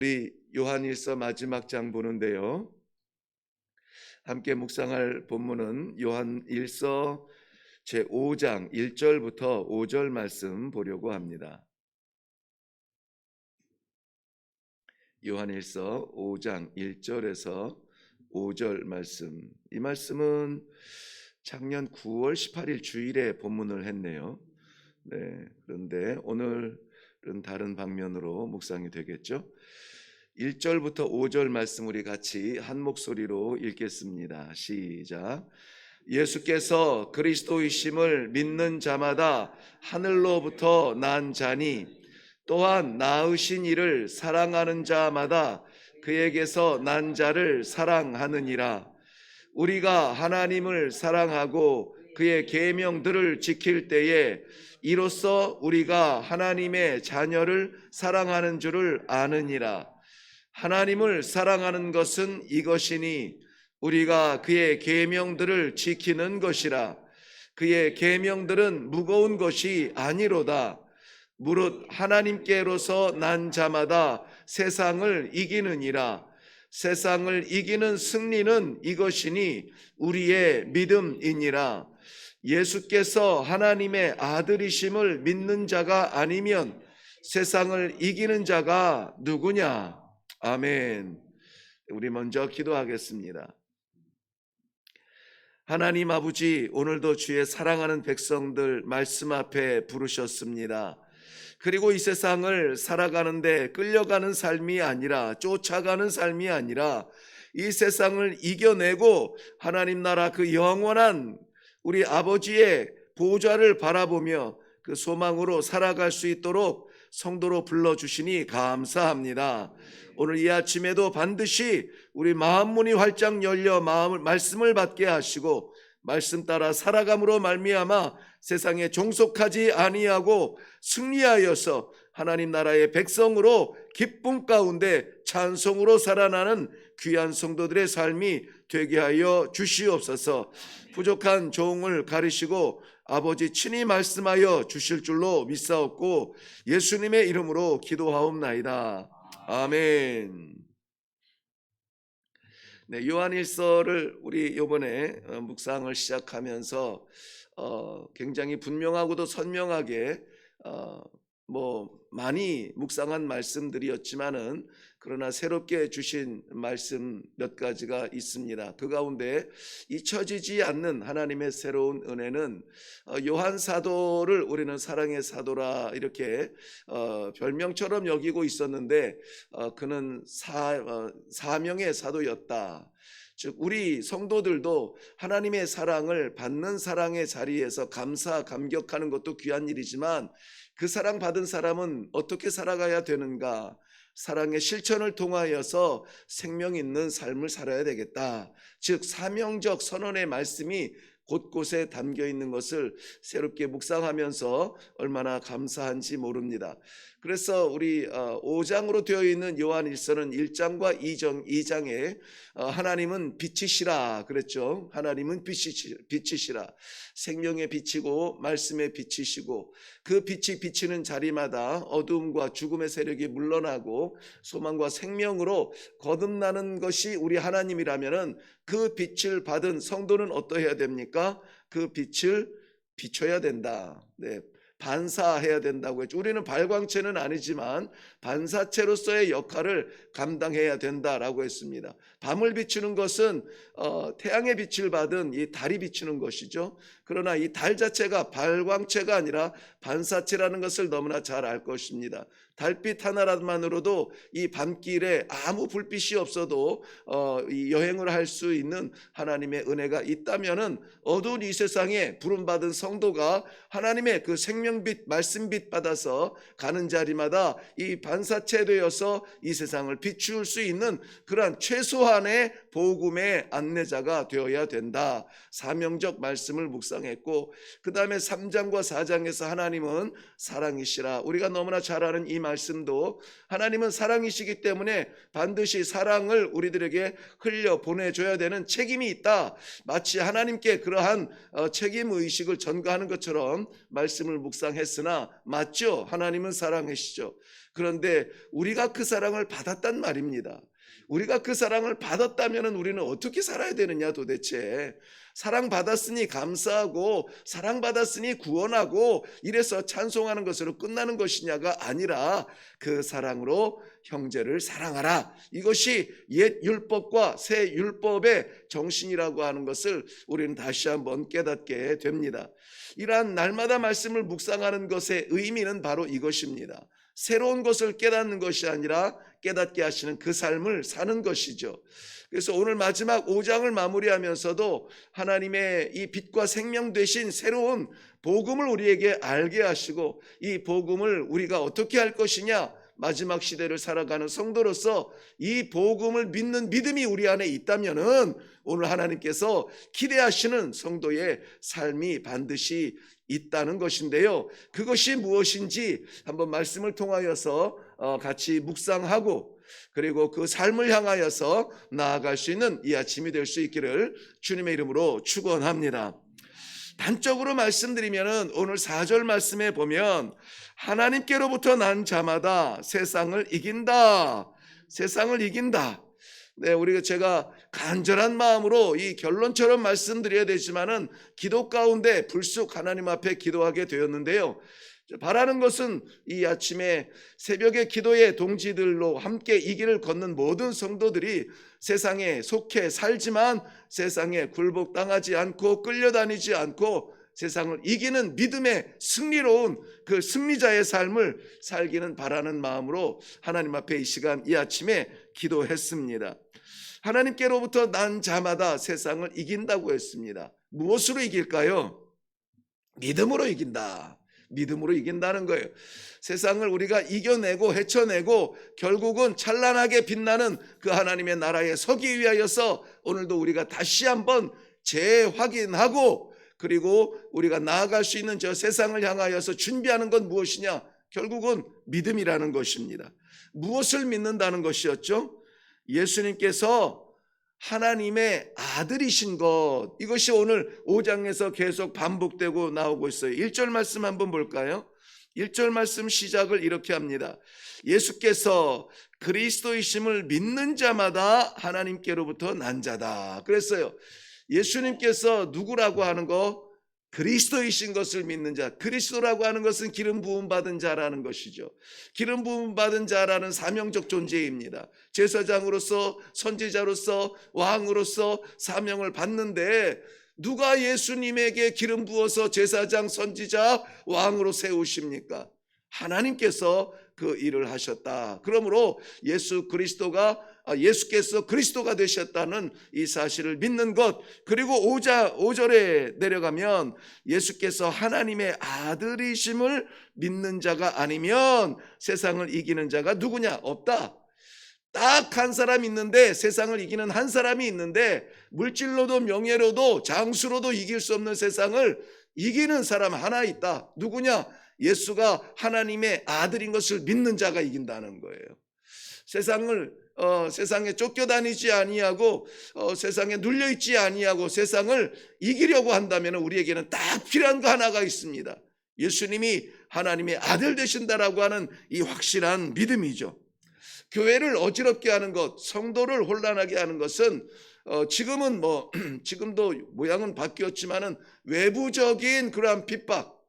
우리 요한일서 마지막 장 보는데요. 함께 묵상할 본문은 요한일서 제5장 1절부터 5절 말씀 보려고 합니다. 요한일서 5장 1절에서 5절 말씀. 이 말씀은 작년 9월 18일 주일에 본문을 했네요. 그런데 오늘은 다른 방면으로 묵상이 되겠죠. 1절부터 5절 말씀 우리 같이 한 목소리로 읽겠습니다. 시작. 예수께서 그리스도이심을 믿는 자마다 하늘로부터 난 자니 또한 낳으신 이를 사랑하는 자마다 그에게서 난 자를 사랑하느니라. 우리가 하나님을 사랑하고 그의 계명들을 지킬 때에 이로써 우리가 하나님의 자녀를 사랑하는 줄을 아느니라. 하나님을 사랑하는 것은 이것이니 우리가 그의 계명들을 지키는 것이라. 그의 계명들은 무거운 것이 아니로다. 무릇 하나님께로서 난 자마다 세상을 이기느니라. 세상을 이기는 승리는 이것이니 우리의 믿음이니라. 예수께서 하나님의 아들이심을 믿는 자가 아니면 세상을 이기는 자가 누구냐? 아멘. 우리 먼저 기도하겠습니다. 하나님 아버지, 오늘도 주의 사랑하는 백성들 말씀 앞에 부르셨습니다. 그리고 이 세상을 살아가는데 끌려가는 삶이 아니라, 쫓아가는 삶이 아니라 이 세상을 이겨내고 하나님 나라 그 영원한 우리 아버지의 보좌를 바라보며 그 소망으로 살아갈 수 있도록 성도로 불러주시니 감사합니다. 오늘 이 아침에도 반드시 우리 마음 문이 활짝 열려 말씀을 받게 하시고 말씀 따라 살아감으로 말미암아 세상에 종속하지 아니하고 승리하여서 하나님 나라의 백성으로 기쁨 가운데 찬송으로 살아나는 귀한 성도들의 삶이 되게 하여 주시옵소서. 부족한 종을 가리시고 아버지 친히 말씀하여 주실 줄로 믿사옵고 예수님의 이름으로 기도하옵나이다. 아멘. 요한일서를 우리 이번에 묵상을 시작하면서 굉장히 분명하고도 선명하게 많이 묵상한 말씀들이었지만은 그러나 새롭게 주신 말씀 몇 가지가 있습니다. 그 가운데 잊혀지지 않는 하나님의 새로운 은혜는 요한 사도를 우리는 사랑의 사도라 이렇게 별명처럼 여기고 있었는데 그는 사명의 사도였다. 즉 우리 성도들도 하나님의 사랑을 받는 사랑의 자리에서 감격하는 것도 귀한 일이지만 그 사랑 받은 사람은 어떻게 살아가야 되는가? 사랑의 실천을 통하여서 생명 있는 삶을 살아야 되겠다. 즉 사명적 선언의 말씀이 곳곳에 담겨 있는 것을 새롭게 묵상하면서 얼마나 감사한지 모릅니다. 그래서 우리 5장으로 되어 있는 요한일서는 1장과 2장에 하나님은 빛이시라 그랬죠. 하나님은 빛이시라. 생명의 빛이고 말씀의 빛이시고 그 빛이 비치는 자리마다 어두움과 죽음의 세력이 물러나고 소망과 생명으로 거듭나는 것이 우리 하나님이라면은 그 빛을 받은 성도는 어떠해야 됩니까? 그 빛을 비춰야 된다. 반사해야 된다고 했죠. 우리는 발광체는 아니지만 반사체로서의 역할을 감당해야 된다라고 했습니다. 밤을 비추는 것은 태양의 빛을 받은 이 달이 비추는 것이죠. 그러나 이 달 자체가 발광체가 아니라 반사체라는 것을 너무나 잘 알 것입니다. 달빛 하나만으로도 이 밤길에 아무 불빛이 없어도 이 여행을 할 수 있는 하나님의 은혜가 있다면은 어두운 이 세상에 부름받은 성도가 하나님의 그 생명빛 말씀빛 받아서 가는 자리마다 이 반사체 되어서 이 세상을 비추을 수 있는 그러한 최소한의 복음의 안내자가 되어야 된다. 사명적 말씀을 묵상했고 그 다음에 3장과 4장에서 하나님은 사랑이시라. 우리가 너무나 잘 아는 이 말씀도 하나님은 사랑이시기 때문에 반드시 사랑을 우리들에게 흘려 보내줘야 되는 책임이 있다. 마치 하나님께 그러한 책임의식을 전가하는 것처럼 말씀을 묵상했으나 맞죠? 하나님은 사랑이시죠. 그런데 우리가 그 사랑을 받았단 말입니다. 우리가 그 사랑을 받았다면 우리는 어떻게 살아야 되느냐 도대체. 사랑받았으니 감사하고 사랑받았으니 구원하고 이래서 찬송하는 것으로 끝나는 것이냐가 아니라 그 사랑으로 형제를 사랑하라. 이것이 옛 율법과 새 율법의 정신이라고 하는 것을 우리는 다시 한번 깨닫게 됩니다. 이러한 날마다 말씀을 묵상하는 것의 의미는 바로 이것입니다. 새로운 것을 깨닫는 것이 아니라 깨닫게 하시는 그 삶을 사는 것이죠. 그래서 오늘 마지막 5장을 마무리하면서도 하나님의 이 빛과 생명 되신 새로운 복음을 우리에게 알게 하시고 이 복음을 우리가 어떻게 할 것이냐, 마지막 시대를 살아가는 성도로서 이 복음을 믿는 믿음이 우리 안에 있다면은 오늘 하나님께서 기대하시는 성도의 삶이 반드시 있다는 것인데요. 그것이 무엇인지 한번 말씀을 통하여서 같이 묵상하고 그리고 그 삶을 향하여서 나아갈 수 있는 이 아침이 될 수 있기를 주님의 이름으로 축원합니다. 단적으로 말씀드리면 오늘 4절 말씀에 보면 하나님께로부터 난 자마다 세상을 이긴다. 세상을 이긴다. 네, 제가 간절한 마음으로 이 결론처럼 말씀드려야 되지만은 기도 가운데 불쑥 하나님 앞에 기도하게 되었는데요. 바라는 것은 이 아침에 새벽의 기도의 동지들로 함께 이 길을 걷는 모든 성도들이 세상에 속해 살지만 세상에 굴복당하지 않고 끌려다니지 않고 세상을 이기는 믿음의 승리로운 그 승리자의 삶을 살기는 바라는 마음으로 하나님 앞에 이 시간 이 아침에 기도했습니다. 하나님께로부터 난 자마다 세상을 이긴다고 했습니다. 무엇으로 이길까요? 믿음으로 이긴다. 믿음으로 이긴다는 거예요. 세상을 우리가 이겨내고 헤쳐내고 결국은 찬란하게 빛나는 그 하나님의 나라에 서기 위하여서 오늘도 우리가 다시 한번 재확인하고 그리고 우리가 나아갈 수 있는 저 세상을 향하여서 준비하는 건 무엇이냐? 결국은 믿음이라는 것입니다. 무엇을 믿는다는 것이었죠? 예수님께서 하나님의 아들이신 것, 이것이 오늘 5장에서 계속 반복되고 나오고 있어요. 1절 말씀 한번 볼까요? 1절 말씀 시작을 이렇게 합니다. 예수께서 그리스도이심을 믿는 자마다 하나님께로부터 난 자다. 그랬어요. 예수님께서 누구라고 하는 거? 그리스도이신 것을 믿는 자. 그리스도라고 하는 것은 기름 부음 받은 자라는 것이죠. 기름 부음 받은 자라는 사명적 존재입니다. 제사장으로서 선지자로서 왕으로서 사명을 받는데 누가 예수님에게 기름 부어서 제사장, 선지자, 왕으로 세우십니까? 하나님께서 그 일을 하셨다. 그러므로 예수께서 그리스도가 되셨다는 이 사실을 믿는 것, 그리고 5절에 내려가면 예수께서 하나님의 아들이심을 믿는 자가 아니면 세상을 이기는 자가 누구냐? 없다. 딱 한 사람 있는데, 세상을 이기는 한 사람이 있는데 물질로도 명예로도 장수로도 이길 수 없는 세상을 이기는 사람 하나 있다. 누구냐? 예수가 하나님의 아들인 것을 믿는 자가 이긴다는 거예요. 세상에 쫓겨다니지 아니하고 세상에 눌려있지 아니하고 세상을 이기려고 한다면 우리에게는 딱 필요한 거 하나가 있습니다. 예수님이 하나님의 아들 되신다라고 하는 이 확실한 믿음이죠. 교회를 어지럽게 하는 것, 성도를 혼란하게 하는 것은 지금도 모양은 바뀌었지만은 외부적인 그러한 핍박,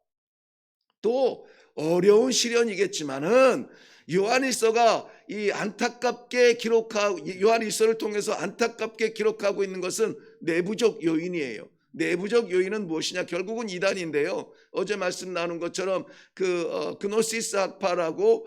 또 어려운 시련이겠지만은 요한일서가 요한일서를 통해서 안타깝게 기록하고 있는 것은 내부적 요인이에요. 내부적 요인은 무엇이냐? 결국은 이단인데요. 어제 말씀 나눈 것처럼 그노시스 학파라고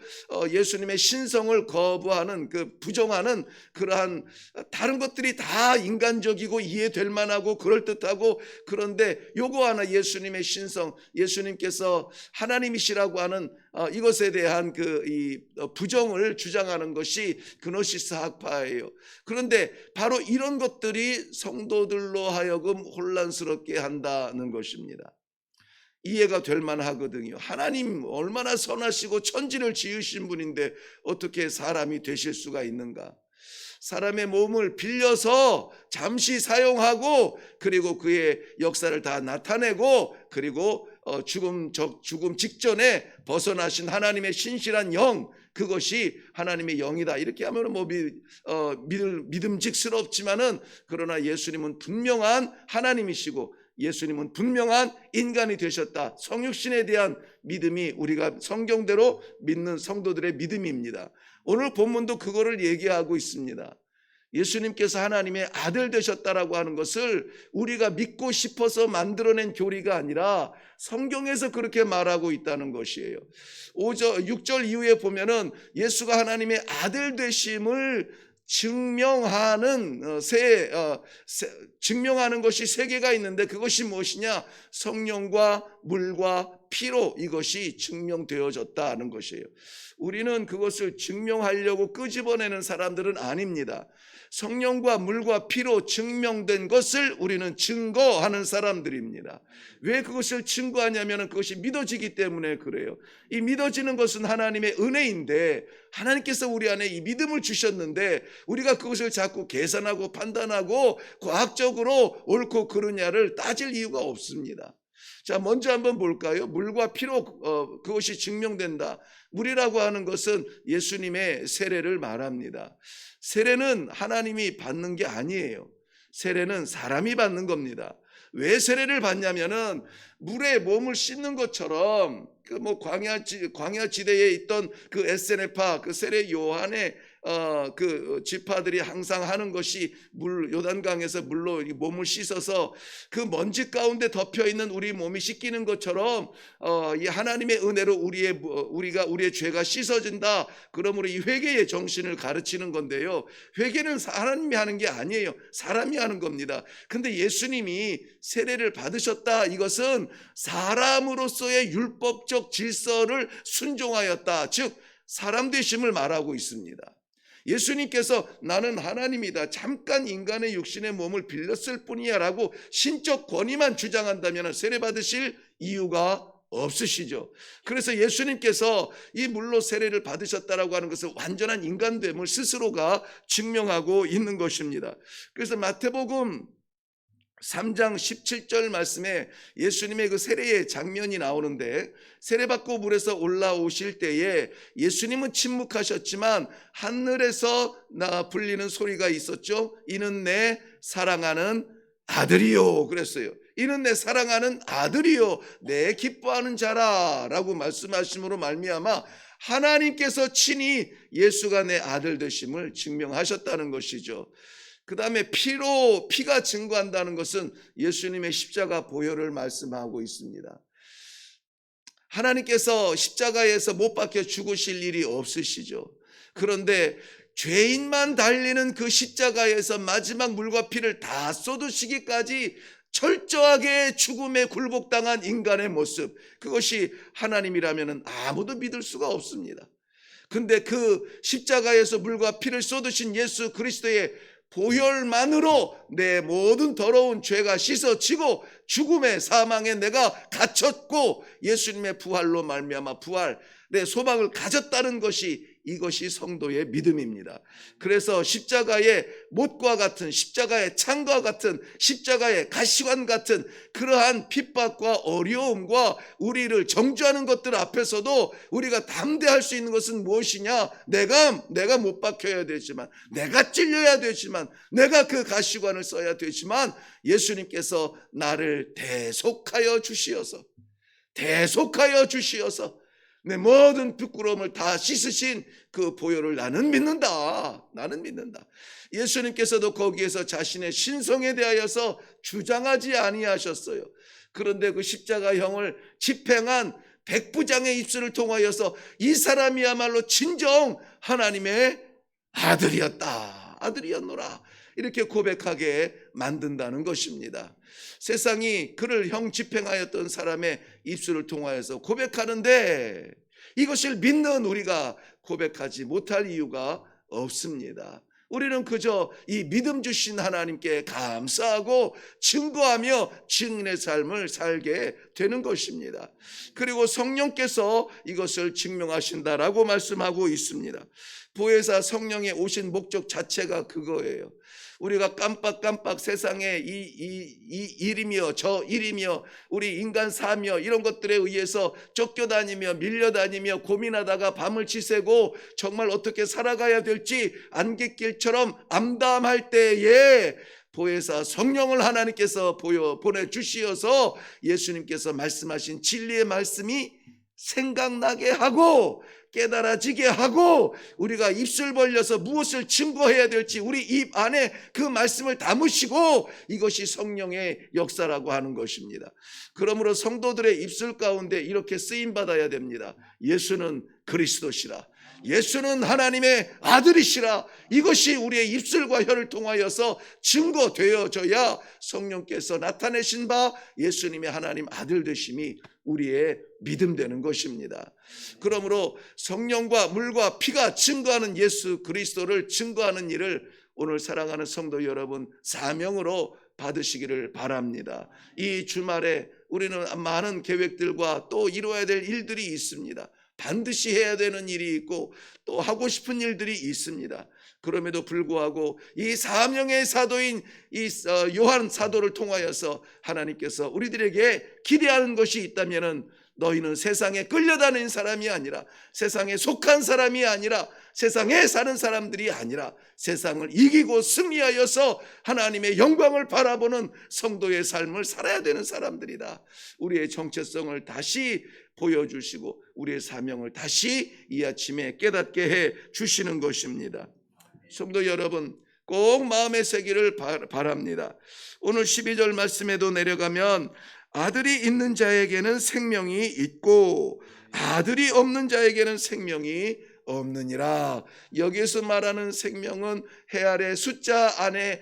예수님의 신성을 거부하는 부정하는 그러한 다른 것들이 다 인간적이고 이해될 만하고 그럴듯하고, 그런데 요거 하나 예수님의 신성, 예수님께서 하나님이시라고 하는 이것에 대한 이 부정을 주장하는 것이 그노시스 학파예요. 그런데 바로 이런 것들이 성도들로 하여금 혼란스럽게 한다는 것입니다. 이해가 될 만하거든요. 하나님 얼마나 선하시고 천지를 지으신 분인데 어떻게 사람이 되실 수가 있는가? 사람의 몸을 빌려서 잠시 사용하고 그리고 그의 역사를 다 나타내고 그리고 죽음 직전에 벗어나신 하나님의 신실한 영, 그것이 하나님의 영이다. 이렇게 하면 믿음직스럽지만은 그러나 예수님은 분명한 하나님이시고 예수님은 분명한 인간이 되셨다. 성육신에 대한 믿음이 우리가 성경대로 믿는 성도들의 믿음입니다. 오늘 본문도 그거를 얘기하고 있습니다. 예수님께서 하나님의 아들 되셨다라고 하는 것을 우리가 믿고 싶어서 만들어낸 교리가 아니라 성경에서 그렇게 말하고 있다는 것이에요. 6절 이후에 보면은 예수가 하나님의 아들 되심을 증명하는 증명하는 것이 세 개가 있는데 그것이 무엇이냐? 성령과 물과 피로 이것이 증명되어졌다는 것이에요. 우리는 그것을 증명하려고 끄집어내는 사람들은 아닙니다. 성령과 물과 피로 증명된 것을 우리는 증거하는 사람들입니다. 왜 그것을 증거하냐면 그것이 믿어지기 때문에 그래요. 이 믿어지는 것은 하나님의 은혜인데 하나님께서 우리 안에 이 믿음을 주셨는데 우리가 그것을 자꾸 계산하고 판단하고 과학적으로 옳고 그르냐를 따질 이유가 없습니다. 자, 먼저 한번 볼까요? 물과 피로 그것이 증명된다. 물이라고 하는 것은 예수님의 세례를 말합니다. 세례는 하나님이 받는 게 아니에요. 세례는 사람이 받는 겁니다. 왜 세례를 받냐면은 물에 몸을 씻는 것처럼 그 광야 지대에 있던 그 에세네파 그 세례 요한의 그 지파들이 항상 하는 것이 요단강에서 물로 몸을 씻어서 그 먼지 가운데 덮여 있는 우리 몸이 씻기는 것처럼 이 하나님의 은혜로 우리의 죄가 씻어진다. 그러므로 이 회개의 정신을 가르치는 건데요. 회개는 하나님이 하는 게 아니에요. 사람이 하는 겁니다. 근데 예수님이 세례를 받으셨다. 이것은 사람으로서의 율법적 질서를 순종하였다. 즉 사람 되심을 말하고 있습니다. 예수님께서 나는 하나님이다. 잠깐 인간의 육신의 몸을 빌렸을 뿐이야 라고 신적 권위만 주장한다면 세례 받으실 이유가 없으시죠. 그래서 예수님께서 이 물로 세례를 받으셨다라고 하는 것은 완전한 인간됨을 스스로가 증명하고 있는 것입니다. 그래서 마태복음 3장 17절 말씀에 예수님의 그 세례의 장면이 나오는데 세례받고 물에서 올라오실 때에 예수님은 침묵하셨지만 하늘에서 불리는 소리가 있었죠. 이는 내 사랑하는 아들이요 그랬어요. 이는 내 사랑하는 아들이요 내 기뻐하는 자라 라고 말씀하심으로 말미암아 하나님께서 친히 예수가 내 아들 되심을 증명하셨다는 것이죠. 그 다음에 피가 증거한다는 것은 예수님의 십자가 보혈을 말씀하고 있습니다. 하나님께서 십자가에서 못 박혀 죽으실 일이 없으시죠. 그런데 죄인만 달리는 그 십자가에서 마지막 물과 피를 다 쏟으시기까지 철저하게 죽음에 굴복당한 인간의 모습, 그것이 하나님이라면 아무도 믿을 수가 없습니다. 근데 그 십자가에서 물과 피를 쏟으신 예수 그리스도의 보혈만으로 내 모든 더러운 죄가 씻어지고 죽음의 사망에 내가 갇혔고 예수님의 부활로 말미암아 내 소망을 가졌다는 것이 이것이 성도의 믿음입니다. 그래서 십자가의 못과 같은 십자가의 창과 같은 십자가의 가시관 같은 그러한 핍박과 어려움과 우리를 정죄하는 것들 앞에서도 우리가 담대할 수 있는 것은 무엇이냐? 내가 못 박혀야 되지만 내가 찔려야 되지만 내가 그 가시관을 써야 되지만 예수님께서 나를 대속하여 주시어서 내 모든 부끄러움을 다 씻으신 그 보혈을 나는 믿는다. 예수님께서도 거기에서 자신의 신성에 대하여서 주장하지 아니하셨어요. 그런데 그 십자가형을 집행한 백부장의 입술을 통하여서 이 사람이야말로 진정 하나님의 아들이었노라 이렇게 고백하게 만든다는 것입니다. 세상이 그를 형 집행하였던 사람의 입술을 통하여서 고백하는데 이것을 믿는 우리가 고백하지 못할 이유가 없습니다. 우리는 그저 이 믿음 주신 하나님께 감사하고 증거하며 증인의 삶을 살게 되는 것입니다. 그리고 성령께서 이것을 증명하신다라고 말씀하고 있습니다. 보혜사 성령의 오신 목적 자체가 그거예요. 우리가 깜빡깜빡 세상에 이 일이며 저 일이며 우리 인간 사며 이런 것들에 의해서 쫓겨다니며 밀려다니며 고민하다가 밤을 지새고 정말 어떻게 살아가야 될지 안갯길처럼 암담할 때에 보혜사 성령을 하나님께서 보내주시어서 예수님께서 말씀하신 진리의 말씀이 생각나게 하고 깨달아지게 하고 우리가 입술 벌려서 무엇을 증거해야 될지 우리 입 안에 그 말씀을 담으시고, 이것이 성령의 역사라고 하는 것입니다. 그러므로 성도들의 입술 가운데 이렇게 쓰임받아야 됩니다. 예수는 그리스도시라, 예수는 하나님의 아들이시라. 이것이 우리의 입술과 혀를 통하여서 증거되어져야 성령께서 나타내신 바 예수님의 하나님 아들 되심이 우리의 믿음 되는 것입니다. 그러므로 성령과 물과 피가 증거하는 예수 그리스도를 증거하는 일을 오늘 사랑하는 성도 여러분 사명으로 받으시기를 바랍니다. 이 주말에 우리는 많은 계획들과 또 이루어야 될 일들이 있습니다. 반드시 해야 되는 일이 있고 또 하고 싶은 일들이 있습니다. 그럼에도 불구하고 이 사명의 사도인 이 요한 사도를 통하여서 하나님께서 우리들에게 기대하는 것이 있다면은, 너희는 세상에 끌려다니는 사람이 아니라, 세상에 속한 사람이 아니라, 세상에 사는 사람들이 아니라 세상을 이기고 승리하여서 하나님의 영광을 바라보는 성도의 삶을 살아야 되는 사람들이다. 우리의 정체성을 다시 보여주시고 우리의 사명을 다시 이 아침에 깨닫게 해 주시는 것입니다. 성도 여러분, 꼭 마음에 새기를 바랍니다. 오늘 12절 말씀에도 내려가면 아들이 있는 자에게는 생명이 있고 아들이 없는 자에게는 생명이 없느니라. 여기서 말하는 생명은 해 아래 숫자 안에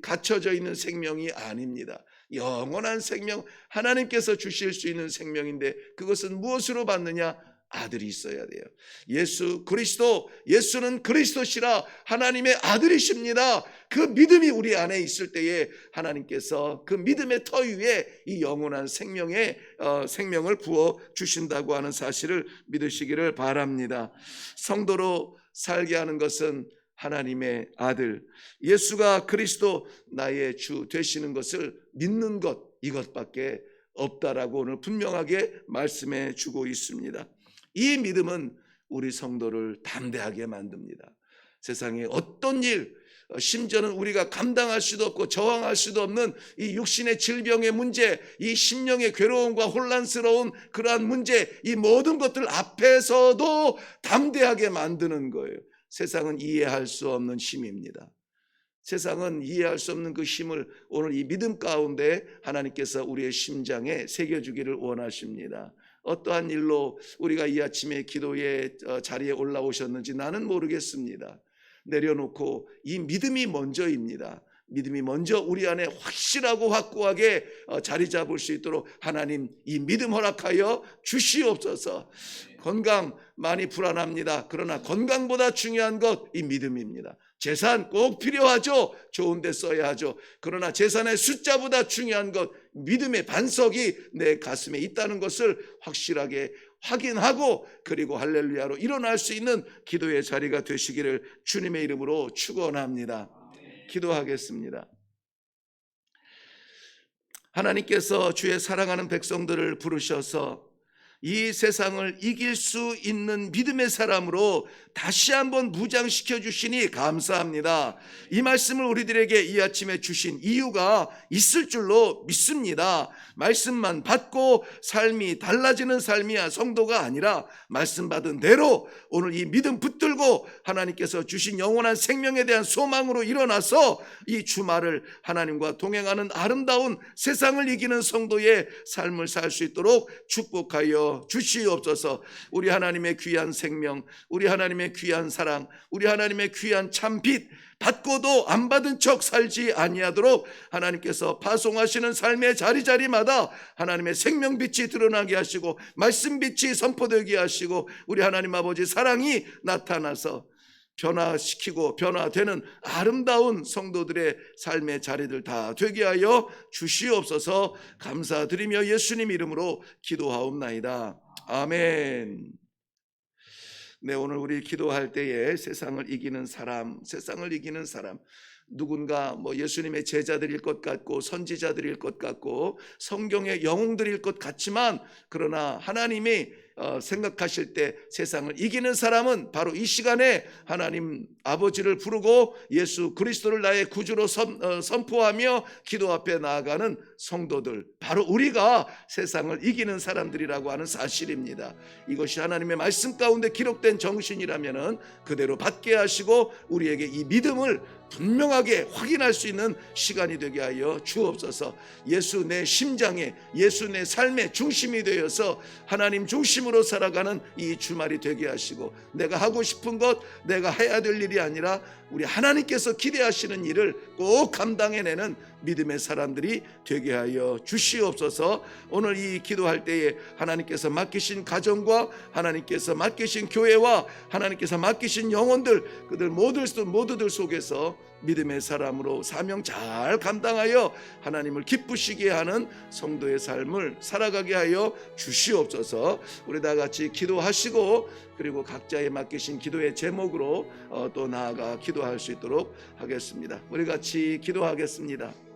갇혀져 있는 생명이 아닙니다. 영원한 생명, 하나님께서 주실 수 있는 생명인데 그것은 무엇으로 받느냐? 아들이 있어야 돼요. 예수 그리스도, 예수는 그리스도시라 하나님의 아들이십니다. 그 믿음이 우리 안에 있을 때에 하나님께서 그 믿음의 터 위에 이 영원한 생명을 부어 주신다고 하는 사실을 믿으시기를 바랍니다. 성도로 살게 하는 것은 하나님의 아들 예수가 그리스도 나의 주 되시는 것을 믿는 것, 이것밖에 없다라고 오늘 분명하게 말씀해 주고 있습니다. 이 믿음은 우리 성도를 담대하게 만듭니다. 세상에 어떤 일, 심지어는 우리가 감당할 수도 없고 저항할 수도 없는 이 육신의 질병의 문제, 이 심령의 괴로움과 혼란스러운 그러한 문제, 이 모든 것들 앞에서도 담대하게 만드는 거예요. 세상은 이해할 수 없는 힘입니다. 세상은 이해할 수 없는 그 힘을 오늘 이 믿음 가운데 하나님께서 우리의 심장에 새겨주기를 원하십니다. 어떠한 일로 우리가 이 아침에 기도의 자리에 올라오셨는지 나는 모르겠습니다. 내려놓고 이 믿음이 먼저입니다. 믿음이 먼저 우리 안에 확실하고 확고하게 자리 잡을 수 있도록 하나님 이 믿음 허락하여 주시옵소서. 건강 많이 불안합니다. 그러나 건강보다 중요한 것 이 믿음입니다. 재산 꼭 필요하죠. 좋은 데 써야 하죠. 그러나 재산의 숫자보다 중요한 것 믿음의 반석이 내 가슴에 있다는 것을 확실하게 확인하고 그리고 할렐루야로 일어날 수 있는 기도의 자리가 되시기를 주님의 이름으로 축원합니다. 기도하겠습니다. 하나님께서 주의 사랑하는 백성들을 부르셔서 이 세상을 이길 수 있는 믿음의 사람으로 다시 한번 무장시켜 주시니 감사합니다. 이 말씀을 우리들에게 이 아침에 주신 이유가 있을 줄로 믿습니다. 말씀만 받고 삶이 달라지는 삶이야 성도가 아니라 말씀 받은 대로 오늘 이 믿음 붙들고 하나님께서 주신 영원한 생명에 대한 소망으로 일어나서 이 주말을 하나님과 동행하는 아름다운 세상을 이기는 성도의 삶을 살 수 있도록 축복하여 주시옵소서. 우리 하나님의 귀한 생명, 우리 하나님의 귀한 사랑, 우리 하나님의 귀한 참빛 받고도 안 받은 척 살지 아니하도록 하나님께서 파송하시는 삶의 자리자리마다 하나님의 생명빛이 드러나게 하시고 말씀빛이 선포되게 하시고 우리 하나님 아버지 사랑이 나타나서 변화시키고 변화되는 아름다운 성도들의 삶의 자리들 다 되게 하여 주시옵소서. 감사드리며 예수님 이름으로 기도하옵나이다. 아멘. 네, 오늘 우리 기도할 때에 세상을 이기는 사람, 누군가 예수님의 제자들일 것 같고 선지자들일 것 같고 성경의 영웅들일 것 같지만, 그러나 하나님이 생각하실 때 세상을 이기는 사람은 바로 이 시간에 하나님 아버지를 부르고 예수 그리스도를 나의 구주로 선포하며 기도 앞에 나아가는 성도들, 바로 우리가 세상을 이기는 사람들이라고 하는 사실입니다. 이것이 하나님의 말씀 가운데 기록된 정신이라면 그대로 받게 하시고 우리에게 이 믿음을 분명하게 확인할 수 있는 시간이 되게 하여 주옵소서. 예수 내 심장에, 예수 내 삶의 중심이 되어서 하나님 중심으로 살아가는 이 주말이 되게 하시고, 내가 하고 싶은 것, 내가 해야 될 일이 아니라 우리 하나님께서 기대하시는 일을 꼭 감당해내는 믿음의 사람들이 되게 하여 주시옵소서. 오늘 이 기도할 때에 하나님께서 맡기신 가정과 하나님께서 맡기신 교회와 하나님께서 맡기신 영혼들, 그들 모두들 속에서 믿음의 사람으로 사명 잘 감당하여 하나님을 기쁘시게 하는 성도의 삶을 살아가게 하여 주시옵소서. 우리 다 같이 기도하시고 그리고 각자의 맡기신 기도의 제목으로 또 나아가 기도할 수 있도록 하겠습니다. 우리 같이 기도하겠습니다.